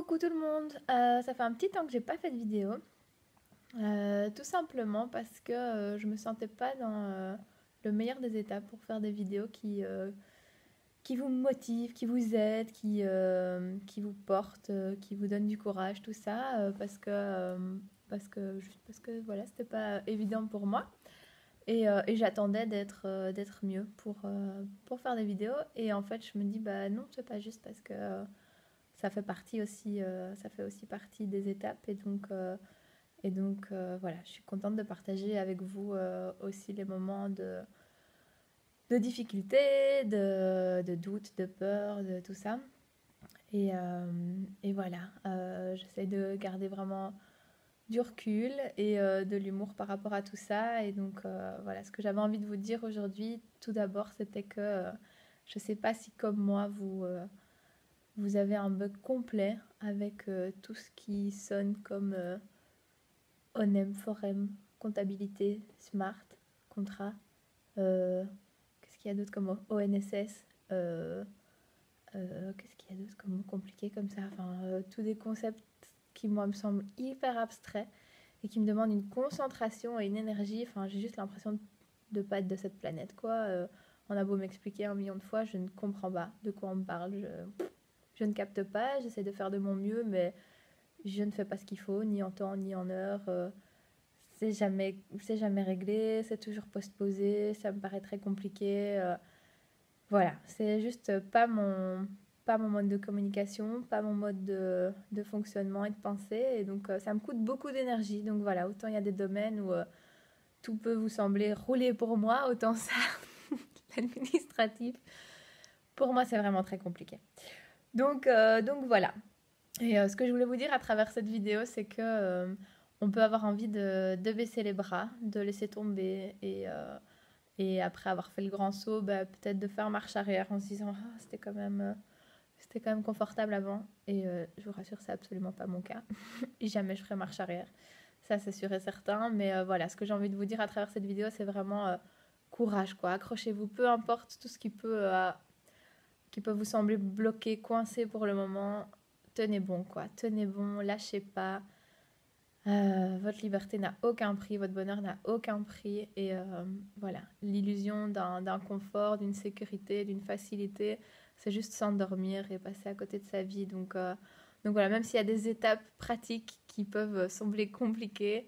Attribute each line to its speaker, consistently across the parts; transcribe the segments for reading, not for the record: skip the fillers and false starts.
Speaker 1: Coucou tout le monde. Ça fait un petit temps que j'ai pas fait de vidéo. Tout simplement parce que je me sentais pas dans le meilleur des états pour faire des vidéos qui vous motivent, qui vous aident, qui vous portent, qui vous donnent du courage, tout ça, parce que voilà, c'était pas évident pour moi. Et j'attendais d'être mieux pour faire des vidéos. Et en fait, je me dis, bah non, c'est pas juste parce que ça fait aussi partie des étapes. Et donc voilà, je suis contente de partager avec vous aussi les moments de difficulté, de doute, de peur, de tout ça. Et voilà, j'essaie de garder vraiment du recul et de l'humour par rapport à tout ça. Et donc voilà, ce que j'avais envie de vous dire aujourd'hui, tout d'abord, c'était que je ne sais pas si comme moi, vous avez un bug complet avec tout ce qui sonne comme ONEM, Forem, comptabilité, smart, contrat. euh, Qu'est-ce qu'il y a d'autre comme ONSS, qu'est-ce qu'il y a d'autre comme compliqué comme ça, enfin, tous des concepts qui moi me semblent hyper abstraits et qui me demandent une concentration et une énergie. Enfin, j'ai juste l'impression de ne pas être de cette planète, quoi. On a beau m'expliquer 1 million de fois, je ne comprends pas de quoi on me parle. Je ne capte pas, j'essaie de faire de mon mieux, mais je ne fais pas ce qu'il faut, ni en temps, ni en heure. C'est jamais réglé, c'est toujours postposé, ça me paraît très compliqué. Voilà, c'est juste pas mon mode de communication, pas mon mode de fonctionnement et de pensée. Et donc, ça me coûte beaucoup d'énergie. Donc voilà, autant il y a des domaines où tout peut vous sembler rouler pour moi, autant ça, l'administratif, pour moi, c'est vraiment très compliqué. Donc voilà. Et ce que je voulais vous dire à travers cette vidéo, c'est que on peut avoir envie de baisser les bras, de laisser tomber et après avoir fait le grand saut, bah, peut-être de faire marche arrière en se disant ah, c'était quand même confortable avant. Et je vous rassure, c'est absolument pas mon cas. Et jamais je ferai marche arrière. Ça, c'est sûr et certain. Mais voilà, ce que j'ai envie de vous dire à travers cette vidéo, c'est vraiment courage, quoi. Accrochez-vous, peu importe tout ce qui peut vous sembler bloqué, coincé pour le moment. Tenez bon, quoi. Tenez bon, lâchez pas. Votre liberté n'a aucun prix, votre bonheur n'a aucun prix. Et voilà, l'illusion d'un confort, d'une sécurité, d'une facilité, c'est juste s'endormir et passer à côté de sa vie. Donc voilà, même s'il y a des étapes pratiques qui peuvent sembler compliquées,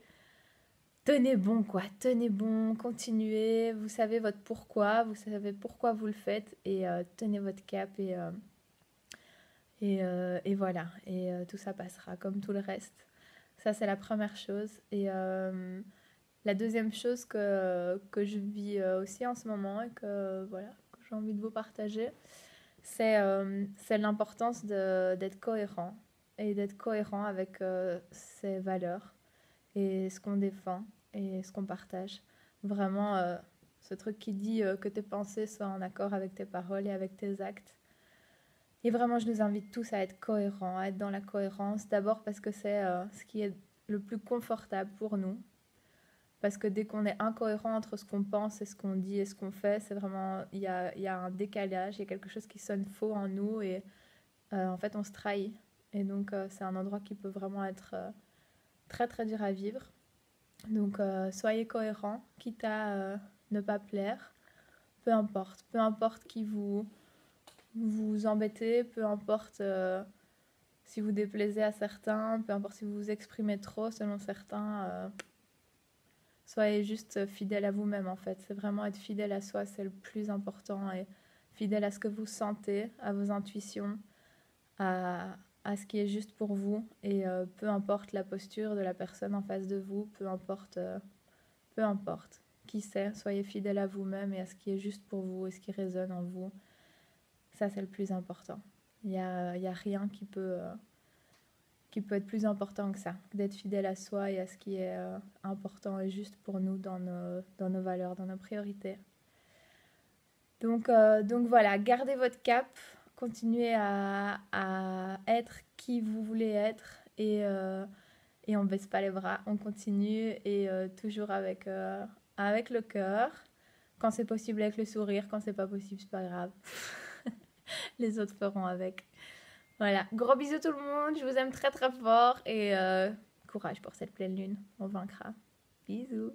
Speaker 1: tenez bon, quoi. Tenez bon, continuez. Vous savez votre pourquoi, vous savez pourquoi vous le faites. Et tenez votre cap et voilà. Et tout ça passera comme tout le reste. Ça, c'est la première chose. Et la deuxième chose que je vis aussi en ce moment et voilà, que j'ai envie de vous partager, c'est l'importance d'être cohérent et d'être cohérent avec ses valeurs et ce qu'on défend et ce qu'on partage. Vraiment, ce truc qui dit que tes pensées soient en accord avec tes paroles et avec tes actes. Et vraiment, je nous invite tous à être cohérents, à être dans la cohérence. D'abord parce que c'est ce qui est le plus confortable pour nous. Parce que dès qu'on est incohérent entre ce qu'on pense et ce qu'on dit et ce qu'on fait, c'est vraiment, il y a un décalage, il y a quelque chose qui sonne faux en nous et en fait on se trahit. Et donc c'est un endroit qui peut vraiment être très très dur à vivre. Donc soyez cohérents, quitte à ne pas plaire, peu importe qui vous embêtez, peu importe si vous déplaisez à certains, peu importe si vous vous exprimez trop selon certains. Soyez juste fidèle à vous-même en fait. C'est vraiment être fidèle à soi, c'est le plus important. Et fidèle à ce que vous sentez, à vos intuitions, à ce qui est juste pour vous. Et peu importe la posture de la personne en face de vous, peu importe. Qui sait, soyez fidèle à vous-même et à ce qui est juste pour vous et ce qui résonne en vous. Ça, c'est le plus important. Il y a rien qui peut être plus important que ça, d'être fidèle à soi et à ce qui est important et juste pour nous dans nos valeurs, dans nos priorités. Donc voilà, gardez votre cap, continuez à être qui vous voulez être et on ne baisse pas les bras, on continue et toujours avec le cœur, quand c'est possible avec le sourire, quand c'est pas possible, c'est pas grave. Les autres feront avec. Voilà, gros bisous tout le monde, je vous aime très très fort et courage pour cette pleine lune, on vaincra. Bisous.